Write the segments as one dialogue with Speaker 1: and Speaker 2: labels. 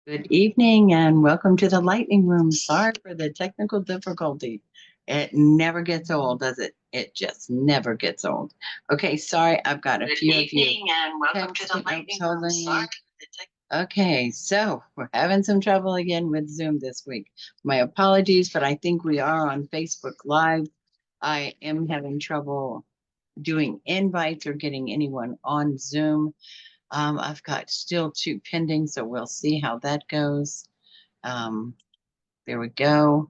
Speaker 1: Good evening and welcome to the Lightning Room. Sorry for the technical difficulty. It never gets old, does it? It just never gets old. Okay, sorry, I've got a few of you. Good evening and welcome to the Lightning Room. Okay, so we're having some trouble again with Zoom this week. My apologies, but I think we are on Facebook Live. I am having trouble doing invites or getting anyone on Zoom. I've got still 2 pending, so we'll see how that goes. There we go.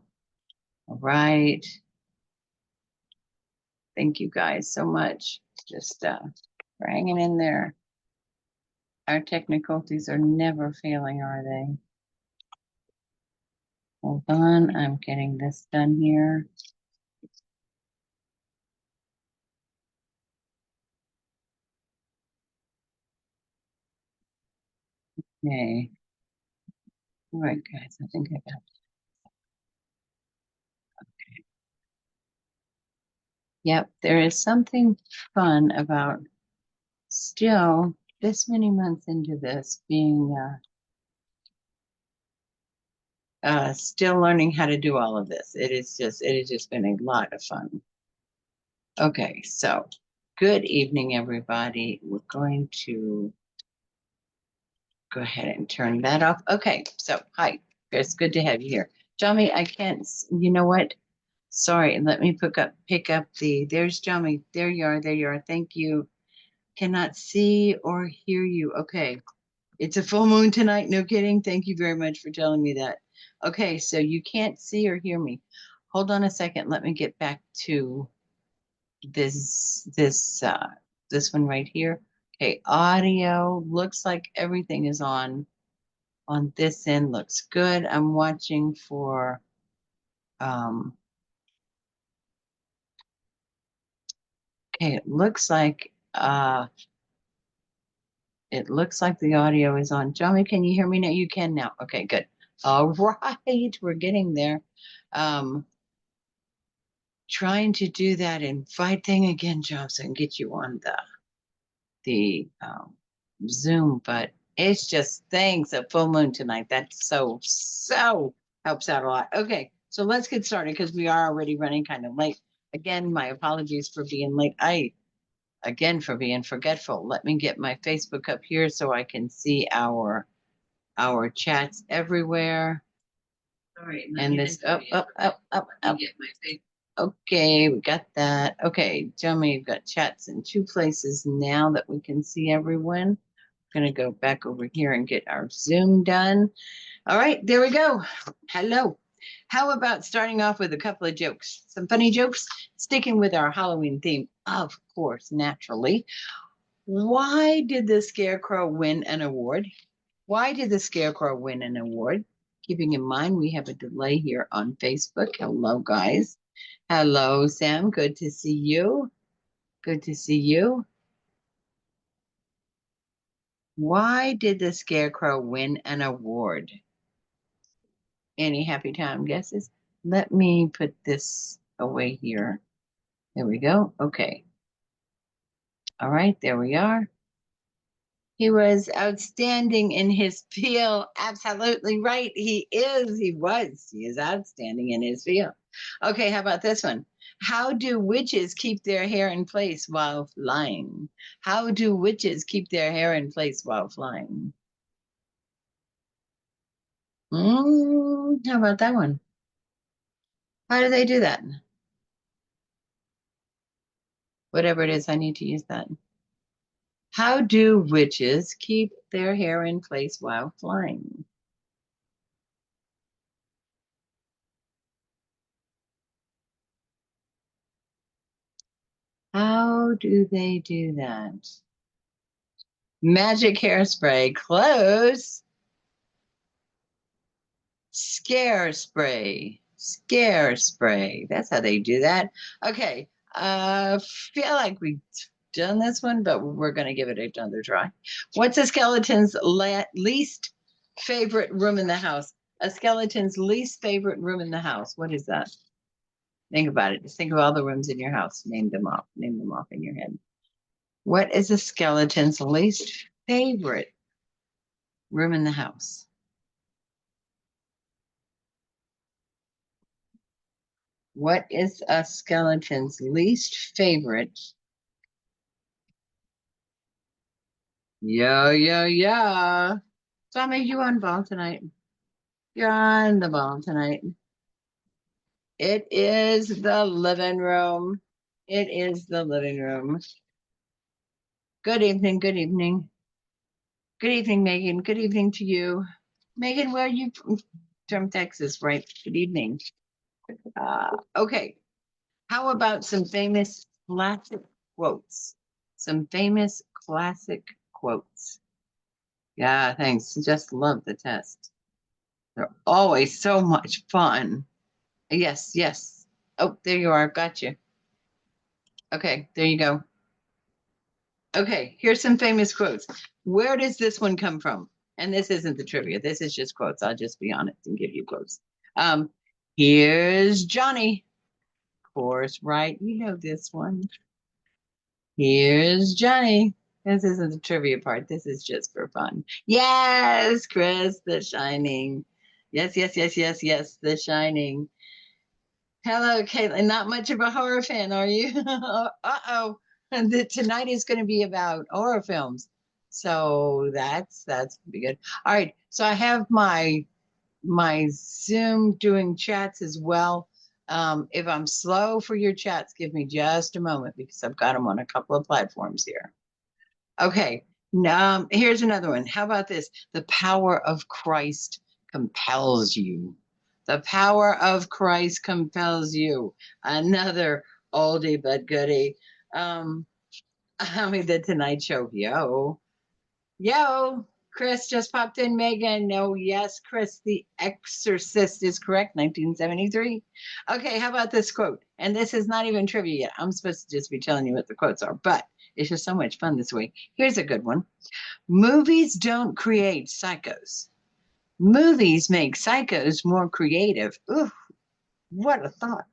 Speaker 1: All right. Thank you guys so much. Just for hanging in there. Our technicalities are never failing, are they? Hold on, I'm getting this done here. Okay. All right, guys, I think I got it. Okay. Yep, there is something fun about still this many months into this being still learning how to do all of this. It has just been a lot of fun. Okay, so good evening, everybody. We're going to go ahead and turn that off. Okay, so hi, it's good to have you here. Johnny, I can't, you know what? Sorry, let me pick up there's Johnny. There you are. Thank you. Cannot see or hear you. Okay, it's a full moon tonight. No kidding. Thank you very much for telling me that. Okay, so you can't see or hear me. Hold on a second. Let me get back to this one right here. Okay, audio looks like everything is on this end. Looks good. I'm watching for okay, it looks like the audio is on. Johnny, can you hear me now? You can now. Okay, good. All right, we're getting there. Trying to do that invite thing again, Johnson, get you on the Zoom, but it's just thanks a full moon tonight. That's so helps out a lot. Okay, so let's get started because we are already running kind of late. Again, my apologies for being late. Again for being forgetful. Let me get my Facebook up here so I can see our chats everywhere. Sorry, and this up. Get my Facebook. Okay, we got that. Okay, Johnny, we've got chats in 2 places now that we can see everyone. I'm gonna go back over here and get our Zoom done. All right, there we go. Hello. How about starting off with a couple of jokes? Some funny jokes, sticking with our Halloween theme, of course, naturally. Why did the Scarecrow win an award? Why did the Scarecrow win an award? Keeping in mind we have a delay here on Facebook. Hello, guys. Hello, Sam. Good to see you. Good to see you. Why did the Scarecrow win an award? Any happy time guesses? Let me put this away here. There we go. Okay. All right, there we are. He was outstanding in his field. Absolutely right. He is. He was. He is outstanding in his field. Okay, how about this one? How do witches keep their hair in place while flying? How do witches keep their hair in place while flying? How about that one? How do they do that? Whatever it is, I need to use that. How do witches keep their hair in place while flying? How do they do that? Magic hairspray. Close. Scare spray. Scare spray. That's how they do that. Okay. Feel like we've done this one, but we're going to give it another try. What's a skeleton's least favorite room in the house? A skeleton's least favorite room in the house. What is that? Think about it. Just think of all the rooms in your house. Name them off. Name them off in your head. What is a skeleton's least favorite room in the house? What is a skeleton's least favorite? Yeah. So I made you on ball tonight. You're on the ball tonight. It is the living room. It is the living room. Good evening. Good evening. Good evening, Megan. Good evening to you. Megan, where are you from Texas, right? Good evening. Okay. How about some famous classic quotes? Some famous classic quotes. Yeah, thanks. Just love the test. They're always so much fun. Yes. Oh, there you are. Got you. Okay, there you go. Okay, here's some famous quotes. Where does this one come from? And this isn't the trivia. This is just quotes. I'll just be honest and give you quotes. Um, Here's Johnny. Of course, right? You know this one. Here's Johnny. This isn't the trivia part. This is just for fun. Yes, Chris, The Shining. Yes. The Shining. Hello, Caitlin. Not much of a horror fan, are you? Uh-oh. Tonight is going to be about horror films. So that's gonna be good. All right. So I have my Zoom doing chats as well. If I'm slow for your chats, give me just a moment because I've got them on a couple of platforms here. Okay. Here's another one. How about this? The power of Christ compels you. The power of Christ compels you. Another oldie but goodie. The Tonight Show. Yo. Chris just popped in. Megan. No, yes, Chris. The Exorcist is correct. 1973. Okay, how about this quote? And this is not even trivia yet. I'm supposed to just be telling you what the quotes are, but it's just so much fun this way. Here's a good one. Movies don't create psychos. Movies make psychos more creative. Ooh, what a thought.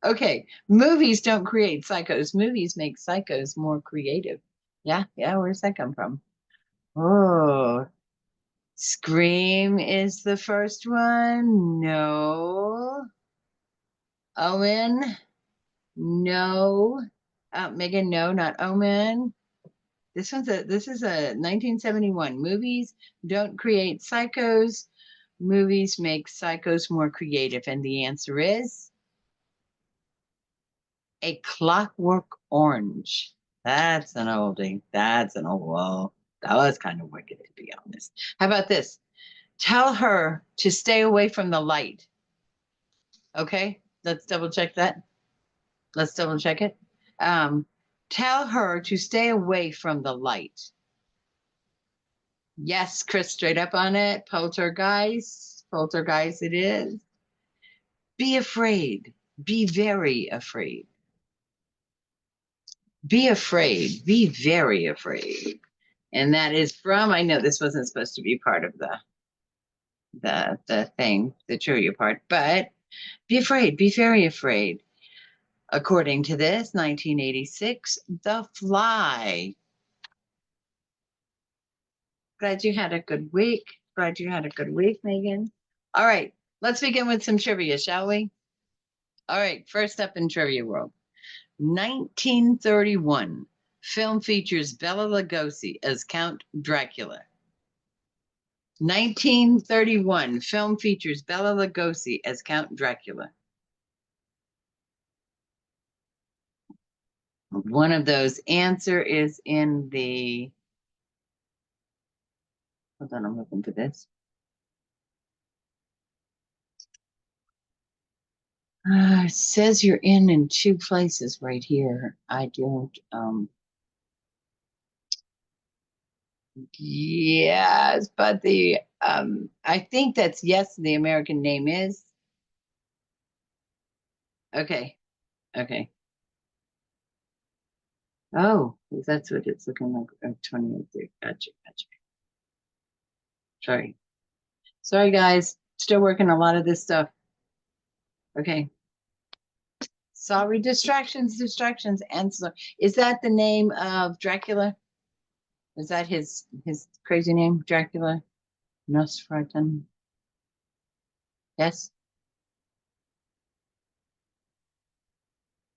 Speaker 1: Okay, movies don't create psychos. Movies make psychos more creative. Yeah, where's that come from? Oh, Scream is the first one. No. Owen? No. Megan, no, not Omen. This is a 1971. Movies don't create psychos. Movies make psychos more creative. And the answer is A Clockwork Orange. That's an oldie. That's an old, well, that was kind of wicked to be honest. How about this? Tell her to stay away from the light. Okay, let's double check that. Let's double check it. Um, Tell her to stay away from the light. Yes, Chris, straight up on it. Poltergeist. Poltergeist it is. Be afraid. Be very afraid. Be afraid. Be very afraid. And that is from, I know this wasn't supposed to be part of the thing, the trivia part, but be afraid, be very afraid. According to this, 1986, The Fly. Glad you had a good week. Glad you had a good week, Megan. All right, let's begin with some trivia, shall we? All right, first up in Trivia World. 1931 film features Bela Lugosi as Count Dracula. 1931 film features Bela Lugosi as Count Dracula. One of those answer is in the, hold on, I'm looking for this. It says you're in two places right here. I don't, yes, but the, I think that's yes, the American name is. Okay, okay. Oh, that's what it's looking like. 28. Gotcha, gotcha. Sorry. Sorry, guys. Still working a lot of this stuff. Okay. Sorry, distractions, distractions. And so, is that the name of Dracula? Is that his crazy name, Dracula? Nosferatu? Yes.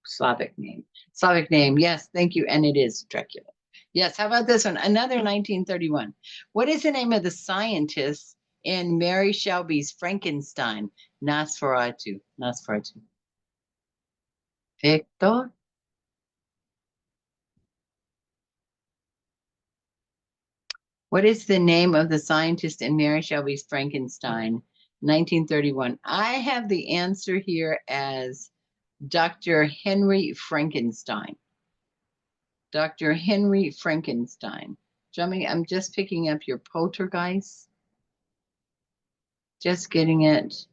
Speaker 1: Slavic name. Slavic name. Yes, thank you. And it is Dracula. Yes. How about this one? Another 1931. What is the name of the scientist in Mary Shelley's Frankenstein? Nosferatu. Nosferatu. Victor? What is the name of the scientist in Mary Shelley's Frankenstein, 1931? I have the answer here as Dr. Henry Frankenstein. Dr. Henry Frankenstein. Jummy, I'm just picking up your poltergeist. Just getting it.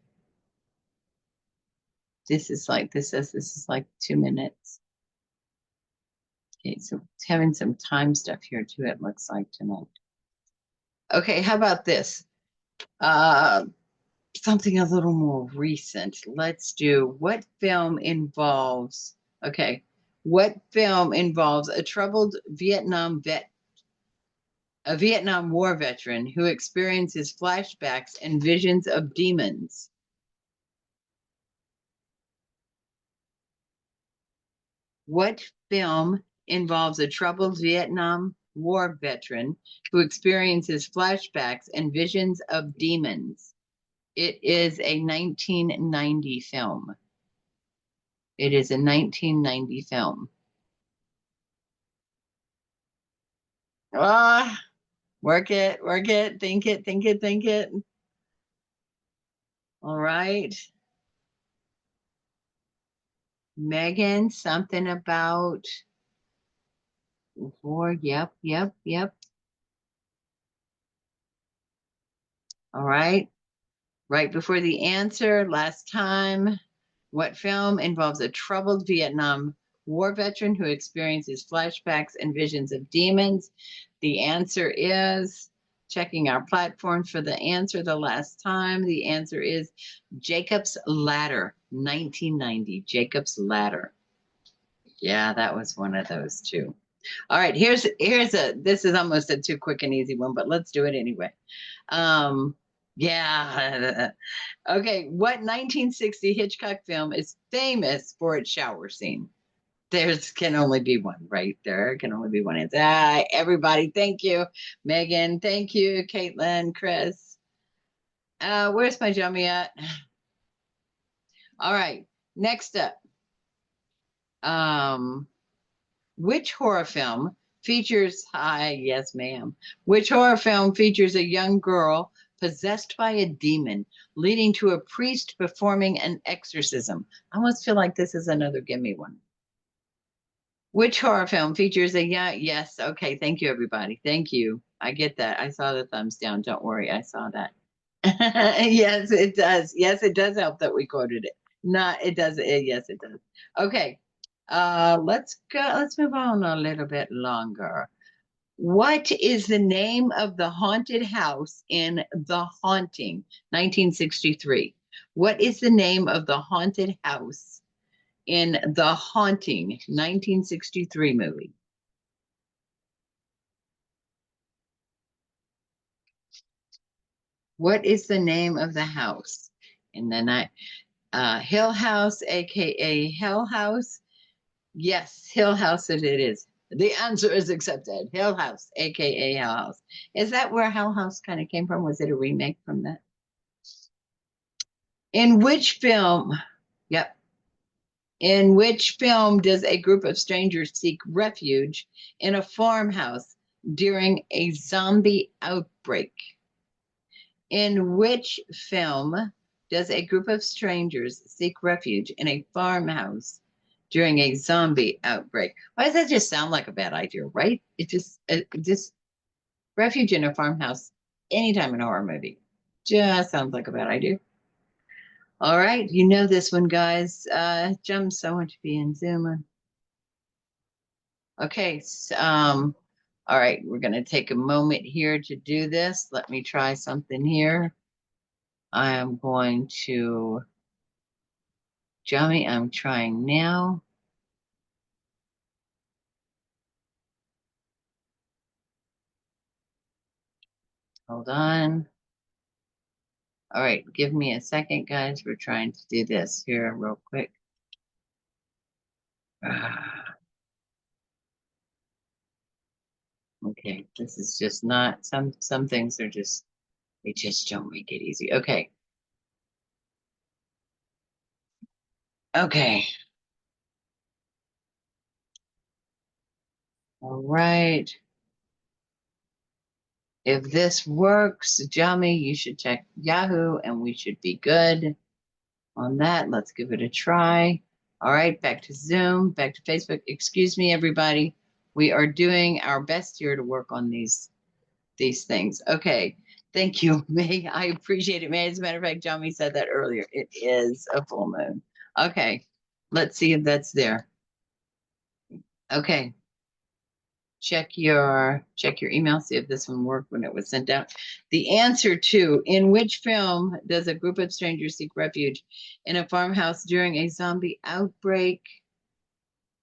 Speaker 1: This is like 2 minutes. Okay, so it's having some time stuff here too, it looks like tonight. Okay, how about this? Something a little more recent. Let's do what film involves, okay, what film involves a troubled Vietnam War veteran who experiences flashbacks and visions of demons? What film involves a troubled Vietnam War veteran who experiences flashbacks and visions of demons? It is a 1990 film. It is a 1990 film. Ah, work it, think it, think it, think it. All right. Megan, something about war. Yep, yep, yep. All right. Right before the answer, last time, what film involves a troubled Vietnam War veteran who experiences flashbacks and visions of demons? The answer is, checking our platform for the answer the last time, the answer is Jacob's Ladder, 1990. Jacob's Ladder. Yeah, that was one of those too. All right, here's this is almost a too quick and easy one, but let's do it anyway. Yeah. Okay, what 1960 Hitchcock film is famous for its shower scene? There's can only be one, right? There can only be one answer. Everybody, thank you. Megan, thank you. Caitlin, Chris. Where's my Jummy at? All right, next up. Which horror film features, hi, yes, ma'am. Which horror film features a young girl possessed by a demon, leading to a priest performing an exorcism? I almost feel like this is another gimme one. Which horror film features a young, yes, okay, thank you, everybody. Thank you. I get that. I saw the thumbs down. Don't worry, I saw that. Yes, it does. Yes, it does help that we quoted it. Not, it does. Yes, it does. Okay. Let's go. Let's move on a little bit longer. What is the name of the haunted house in The Haunting, 1963? What is the name of the haunted house in The Haunting, 1963 movie? What is the name of the house in the night? Hill House, aka Hell House. Yes, Hill House it is. The answer is accepted. Hill House, aka Hell House. Is that where Hell House kind of came from? Was it a remake from that? In which film? Yep. In which film does a group of strangers seek refuge in a farmhouse during a zombie outbreak? In which film does a group of strangers seek refuge in a farmhouse during a zombie outbreak? Why does that just sound like a bad idea, right? It just refuge in a farmhouse anytime in a horror movie just sounds like a bad idea. All right, you know this one, guys. Jumps, I want to be in Zoom. Okay, all right, we're going to take a moment here to do this. Let me try something here. I am going to, Johnny, I'm trying now. Hold on. All right, give me a second, guys. We're trying to do this here real quick. Okay, this is just not, some things are just, they just don't make it easy. Okay. Okay. All right. If this works, Jami, you should check Yahoo and we should be good on that. Let's give it a try. All right, back to Zoom, back to Facebook. Excuse me, everybody. We are doing our best here to work on these things. Okay. Thank you, May. I appreciate it, May. As a matter of fact, Jami said that earlier. It is a full moon. Okay. Let's see if that's there. Okay. Check your email, see if this one worked when it was sent out. The answer to, in which film does a group of strangers seek refuge in a farmhouse during a zombie outbreak?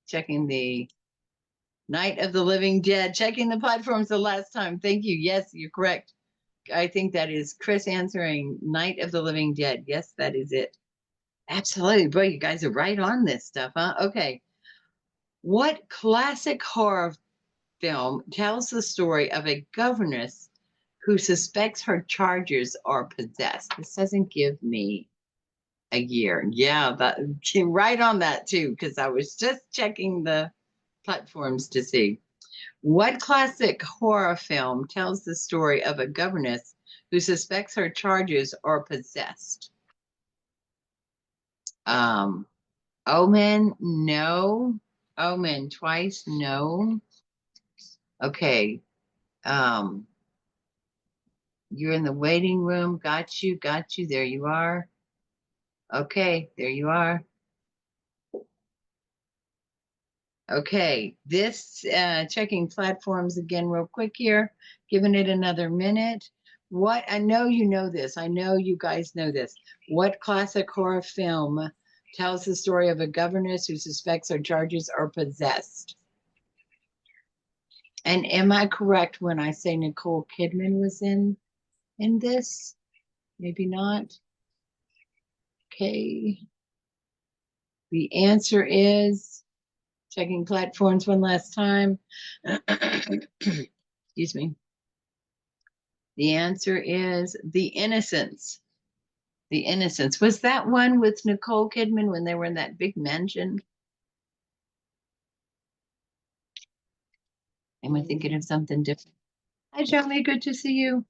Speaker 1: Checking the Night of the Living Dead. Checking the platforms the last time. Thank you. Yes, you're correct. I think that is Chris answering Night of the Living Dead. Yes, that is it. Absolutely. Boy, you guys are right on this stuff, huh? Okay. What classic horror film tells the story of a governess who suspects her charges are possessed? This doesn't give me a year. Yeah, that right on that too, because I was just checking the platforms to see. What classic horror film tells the story of a governess who suspects her charges are possessed? Um, Omen, no. Omen twice, no. Okay. Um, You're in the waiting room. Got you, got you. There you are. Okay, there you are. Okay, this checking platforms again real quick here, giving it another minute. What, I know you know this. I know you guys know this. What classic horror film tells the story of a governess who suspects her charges are possessed? And am I correct when I say Nicole Kidman was in this? Maybe not. Okay. The answer is, checking platforms one last time. Excuse me. The answer is The Innocents. The Innocents. Was that one with Nicole Kidman when they were in that big mansion? Am I thinking of something different? Hi, Johnny. Good to see you.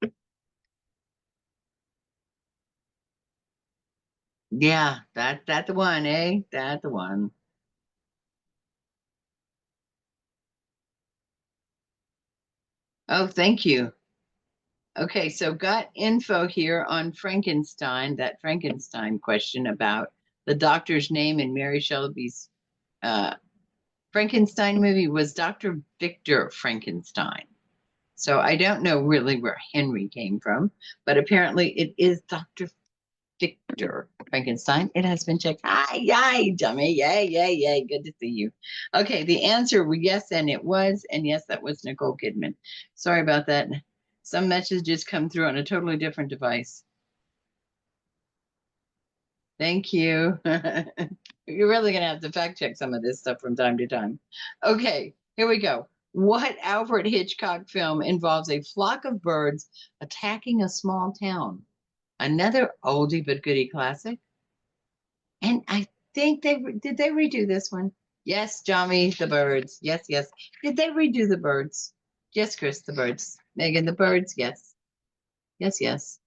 Speaker 1: Yeah, that the one, eh? That the one. Oh, thank you. Okay, so got info here on Frankenstein, that Frankenstein question about the doctor's name in Mary Shelley's uh, Frankenstein movie was Dr. Victor Frankenstein. So I don't know really where Henry came from, but apparently it is Dr. Victor Frankenstein. It has been checked. Hi, yay, dummy. Yay, yay, yay. Good to see you. Okay, the answer was yes, and it was. And yes, that was Nicole Kidman. Sorry about that. Some messages come through on a totally different device. Thank you. You're really going to have to fact check some of this stuff from time to time. Okay, here we go. What Alfred Hitchcock film involves a flock of birds attacking a small town? Another oldie but goodie classic. And I think did they redo this one? Yes, Johnny, the birds. Yes, yes. Did they redo the birds? Yes, Chris, the birds. Megan, the birds. Yes, yes, yes.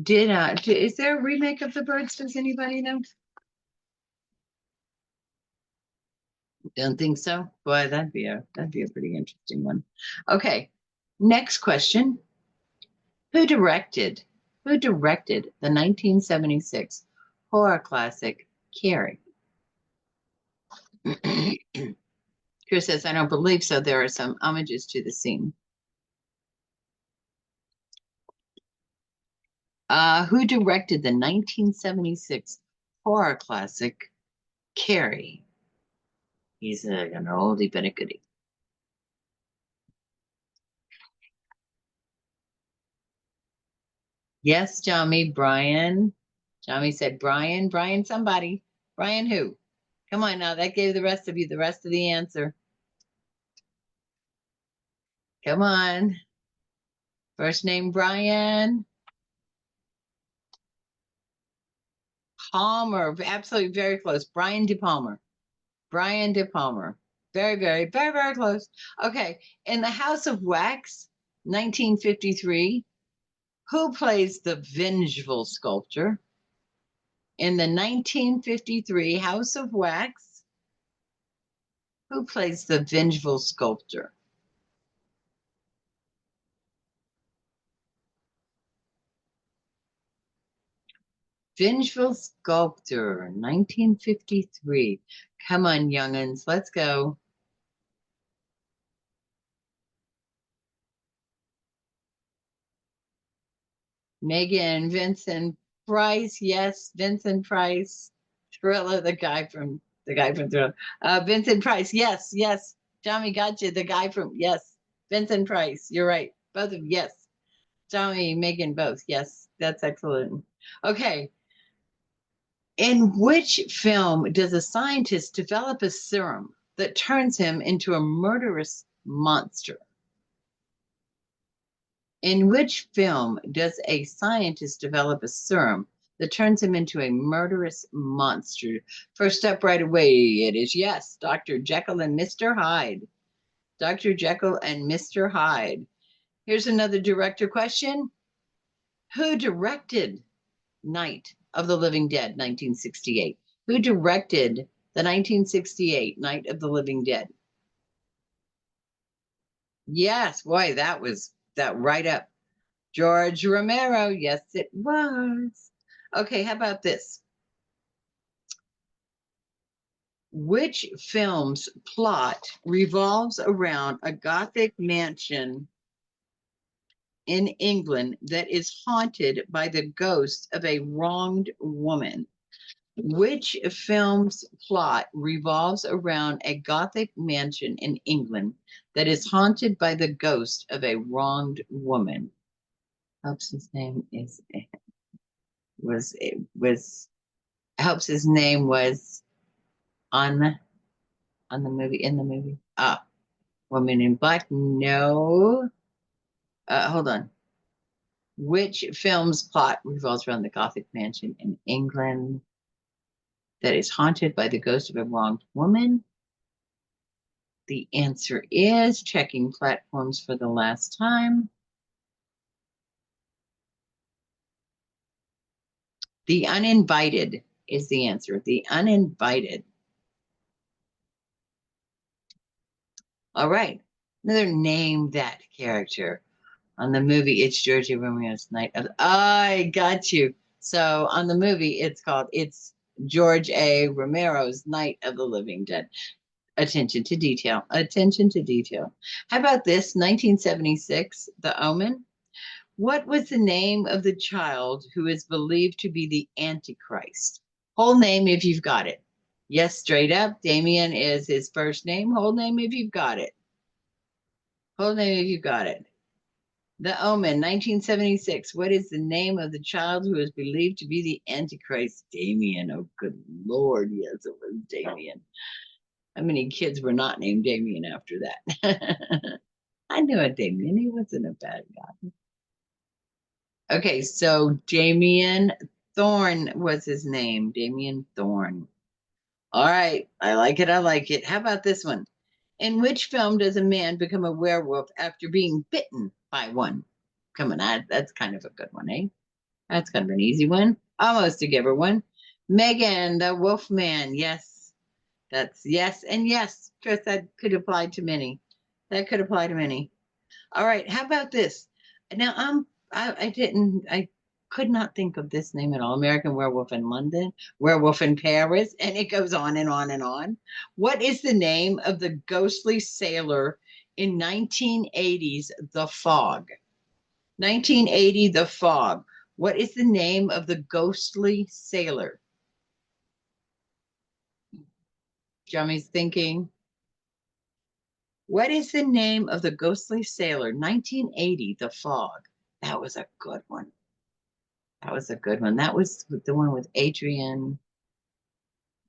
Speaker 1: Is there a remake of the birds? Does anybody know? Don't think so. Boy, that'd be a pretty interesting one. Okay, next question. Who directed who directed the 1976 horror classic Carrie? Chris says, I don't believe so. There are some homages to the scene. Who directed the 1976 horror classic Carrie? He's an oldie but a goodie. Yes, Johnny, Brian. Johnny said Brian. Brian somebody. Brian who? Come on now. That gave the rest of you the rest of the answer. Come on. First name Brian. Palmer. Absolutely very close. Brian De Palmer. Brian De Palmer. Very, very, very, very close. Okay. In the House of Wax, 1953, who plays the vengeful sculptor? In the 1953 House of Wax, who plays the vengeful sculptor? Vengeful Sculptor, 1953. Come on, young'uns, let's go. Megan, Vincent Price, yes, Vincent Price. Thriller, the guy from Thriller. Vincent Price, yes, yes. Tommy got you. The guy from yes, Vincent Price. You're right. Both of yes. Tommy, Megan, both. Yes, that's excellent. Okay. In which film does a scientist develop a serum that turns him into a murderous monster? In which film does a scientist develop a serum that turns him into a murderous monster? First up right away, it is yes, Dr. Jekyll and Mr. Hyde. Dr. Jekyll and Mr. Hyde. Here's another director question. Who directed Night of the Living Dead, 1968? Who directed the 1968 Night of the Living Dead? Yes, boy, that was that right up. George Romero. Yes, it was. Okay, how about this? Which film's plot revolves around a Gothic mansion in England that is haunted by the ghost of a wronged woman? Which film's plot revolves around a Gothic mansion in England that is haunted by the ghost of a wronged woman? Helps his name was helps his name was on the movie in the movie. Woman in Black. No. Hold on. Which film's plot revolves around the Gothic mansion in England that is haunted by the ghost of a wronged woman? The answer is checking platforms for the last time. The Uninvited is the answer. The Uninvited. All right. Another name that character. On the movie, it's George Romeo's Night of. I got you. So on the movie, it's George A. Romero's Night of the Living Dead. Attention to detail. Attention to detail. How about this? 1976, The Omen. What was the name of the child who is believed to be the Antichrist? Whole name if you've got it. Yes, straight up. Damien is his first name. Whole name if you've got it. Whole name if you've got it. The Omen, 1976. What is the name of the child who is believed to be the Antichrist? Damien. Oh, good Lord. Yes, it was Damien. How many kids were not named Damien after that? I knew a Damien. He wasn't a bad guy. Okay, so Damien Thorn was his name. Damien Thorn. All right, I like it. I like it. How about this one? In which film does a man become a werewolf after being bitten by one? Come on, that's kind of a good one, eh? That's kind of an easy one. Almost a giver one. Megan, the Wolf Man. Yes, that's yes and yes. Chris, that could apply to many. That could apply to many. All right, how about this? Now, I could not think of this name at all. American Werewolf in London, Werewolf in Paris, and it goes on and on and on. What is the name of the ghostly sailor in 1980's The Fog? 1980, The Fog. What is the name of the ghostly sailor? Johnny's thinking. What is the name of the ghostly sailor? 1980, The Fog. That was a good one. That was a good one. That was the one with Adrian.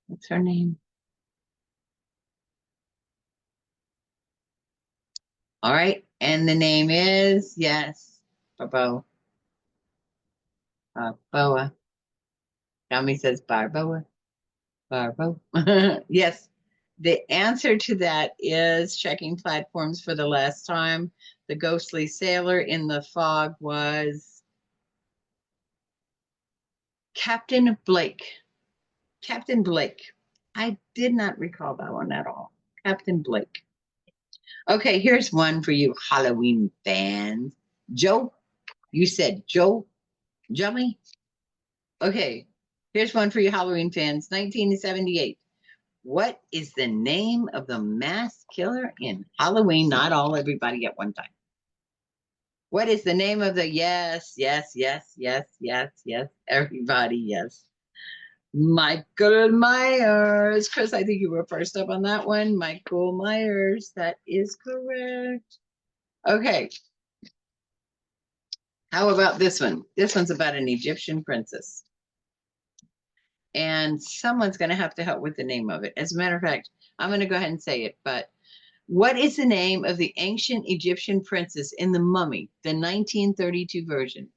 Speaker 1: What's her name? All right. And the name is, yes, Barboa. Barboa. Tommy says Barboa. Barboa. Yes. The answer to that is checking platforms for the last time. The ghostly sailor in the fog was Captain Blake. Captain Blake. I did not recall that one at all. Captain Blake. Okay, here's one for you Halloween fans. Joe, you said Joe, Jummy? Okay, here's one for you Halloween fans. 1978. What is the name of the mass killer in Halloween? Not all, everybody at one time. What is the name of the yes, yes, yes, yes, yes, yes, everybody, yes. Michael Myers. Chris, I think you were first up on that one. Michael Myers. That is correct. Okay. How about this one? This one's about an Egyptian princess. And someone's going to have to help with the name of it. As a matter of fact, I'm going to go ahead and say it. But what is the name of the ancient Egyptian princess in The Mummy, the 1932 version?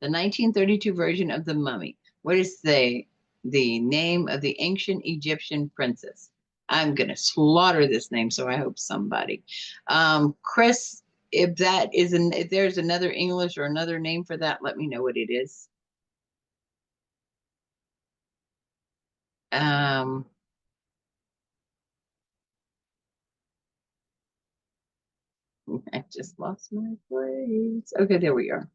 Speaker 1: The 1932 version of The Mummy. What is the name of the ancient Egyptian princess? I'm going to slaughter this name, so I hope somebody. Chris, if there's another English or another name for that, let me know what it is. I just lost my place. Okay, there we are.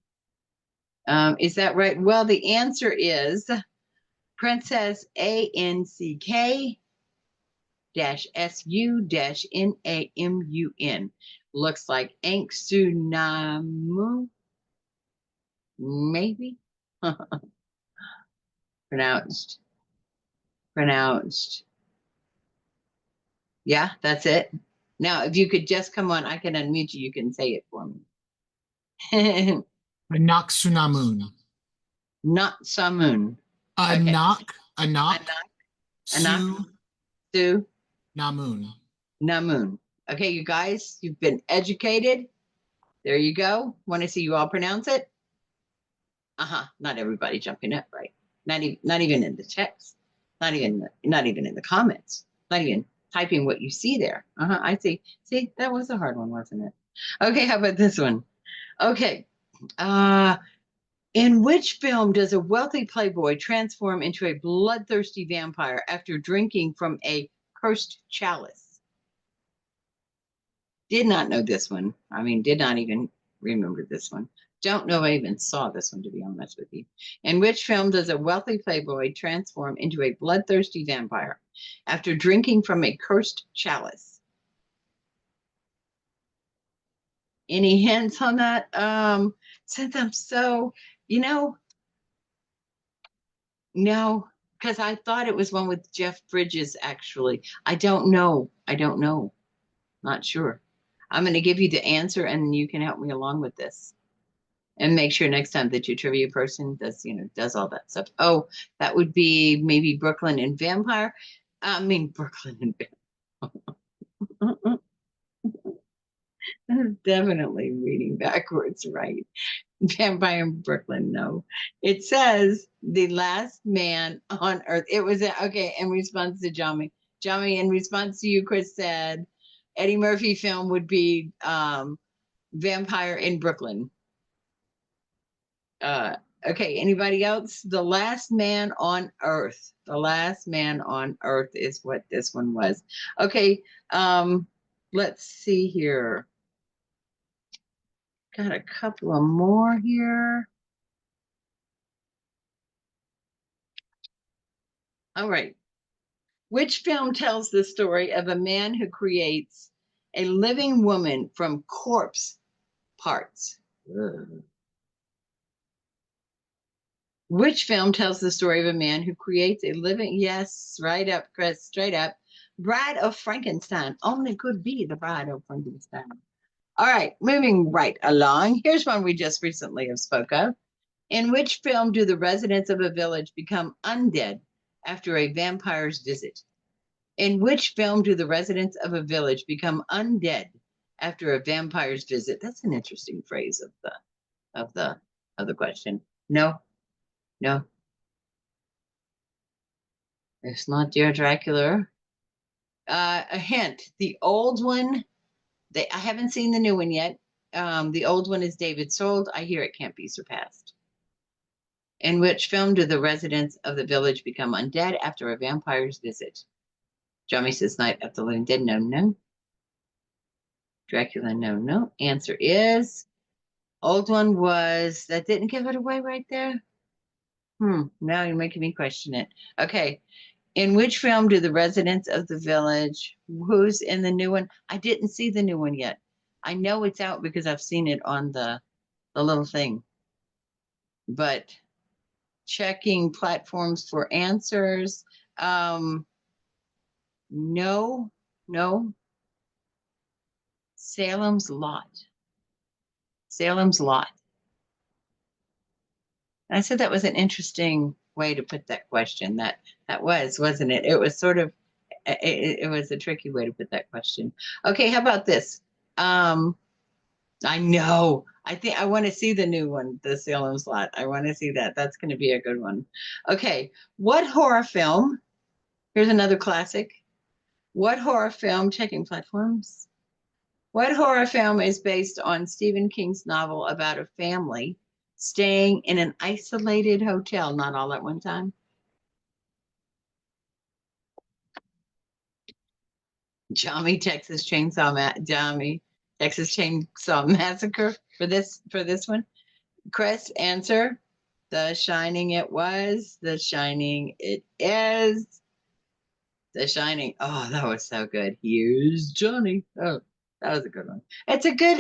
Speaker 1: Is that right? Well, the answer is Princess ANCK SU-NAMUN. Looks like Anksunamu, maybe? Pronounced. Yeah, that's it. Now, if you could just come on, I can unmute you. You can say it for me.
Speaker 2: Anaksunamun.
Speaker 1: Not Samun.
Speaker 2: Anak.
Speaker 1: Su.
Speaker 2: Namun.
Speaker 1: Namun. Okay, you guys, you've been educated. There you go. Want to see you all pronounce it? Not everybody jumping up, right? Not even in the text. Not even in the comments. Not even typing what you see there. I see. See, that was a hard one, wasn't it? Okay, how about this one? Okay. In which film does a wealthy playboy transform into a bloodthirsty vampire after drinking from a cursed chalice? Did not know this one. I mean, did not even remember this one. Don't know I even saw this one, to be honest with you. In which film does a wealthy playboy transform into a bloodthirsty vampire? after drinking from a cursed chalice? Any hints on that? Since I'm so, no, because I thought it was one with Jeff Bridges, actually. I don't know. Not sure. I'm going to give you the answer and you can help me along with this. And make sure next time that your trivia person does all that stuff. Oh, that would be maybe Brooklyn and Vampire. Brooklyn and Vampire. Definitely reading backwards, right? Vampire in Brooklyn, no. It says the last man on earth. It was okay. In response to Johnny, in response to you, Chris said Eddie Murphy film would be Vampire in Brooklyn. Okay, anybody else? The last man on earth. The last man on earth is what this one was. Okay, let's see here. Got a couple of more here. All right. Which film tells the story of a man who creates a living woman from corpse parts? Ugh. Which film tells the story of a man who creates a living, yes, right up, Chris, straight up, Bride of Frankenstein. Only could be the Bride of Frankenstein. All right, moving right along. Here's one we just recently have spoke of. In which film do the residents of a village become undead after a vampire's visit? In which film do the residents of a village become undead after a vampire's visit? That's an interesting phrase of the question. No. It's not Dear Dracula. A hint. The old one, I haven't seen the new one yet. The old one is David Sold. I hear it can't be surpassed. In which film do the residents of the village become undead after a vampire's visit? Johnny says Night of the Living Dead. No. Dracula, no. Answer is old one was, that didn't give it away right there. Now you're making me question it. Okay. In which film do the residents of the village, who's in the new one? I didn't see the new one yet. I know it's out because I've seen it on the little thing. But checking platforms for answers. No. Salem's Lot. I said that was an interesting way to put that question. That wasn't it? It was sort of, it was a tricky way to put that question. Okay, how about this? I know. I think I want to see the new one, the Salem's Lot. I want to see that. That's going to be a good one. Okay, what horror film? Here's another classic. What horror film, checking platforms? What horror film is based on Stephen King's novel about a family staying in an isolated hotel, not all at one time? Texas Chainsaw Massacre for this one. Chris, answer. The Shining it was. The Shining it is. The Shining. Oh, that was so good. Here's Johnny. Oh, that was a good one. It's a good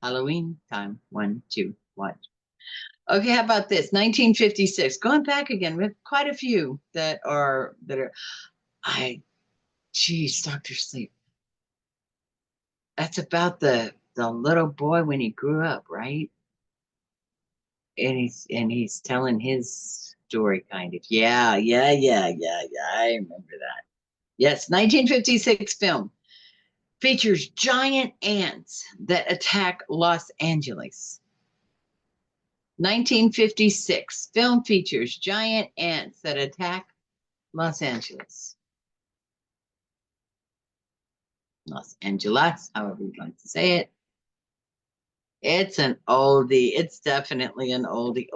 Speaker 1: Halloween time one to watch. Okay, how about this? 1956. Going back again, we have quite a few that are Dr. Sleep. That's about the little boy when he grew up, right? And he's telling his story kind of. Yeah. I remember that. Yes, 1956 film features giant ants that attack Los Angeles. 1956 film features giant ants that attack Los Angeles. Los Angeles, however you'd like to say it. It's an oldie. It's definitely an oldie.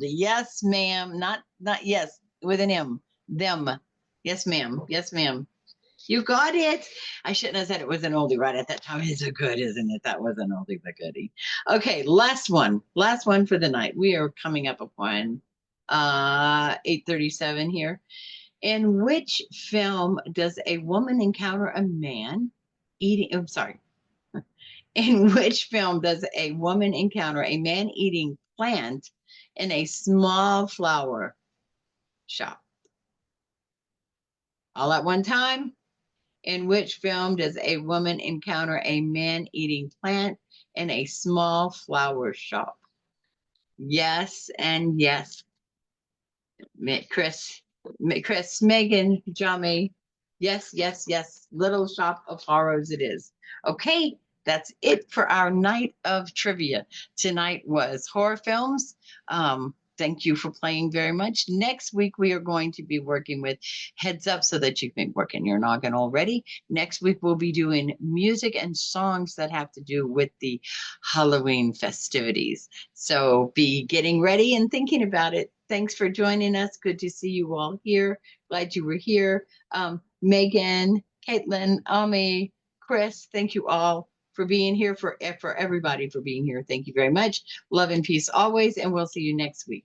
Speaker 1: Yes, ma'am. Not yes, with an M. Them. Yes, ma'am. You got it. I shouldn't have said it was an oldie right at that time. It's a good, isn't it? That was an oldie but goodie. Okay, last one for the night. We are coming up upon 8:37 here. In which film does a woman encounter a man eating? I'm sorry. In which film does a woman encounter a man eating plant in a small flower shop? All at one time. In which film does a woman encounter a man eating plant in a small flower shop? Yes and yes. Chris, Chris, Megan, Jami. Yes, yes, yes. Little Shop of Horrors it is. Okay, that's it for our night of trivia. Tonight was horror films. Thank you for playing very much. Next week, we are going to be working with Heads Up so that you can work in your noggin already. Next week, we'll be doing music and songs that have to do with the Halloween festivities. So be getting ready and thinking about it. Thanks for joining us. Good to see you all here. Glad you were here. Megan, Caitlin, Ami, Chris, thank you all for being here, for everybody for being here. Thank you very much. Love and peace always, and we'll see you next week.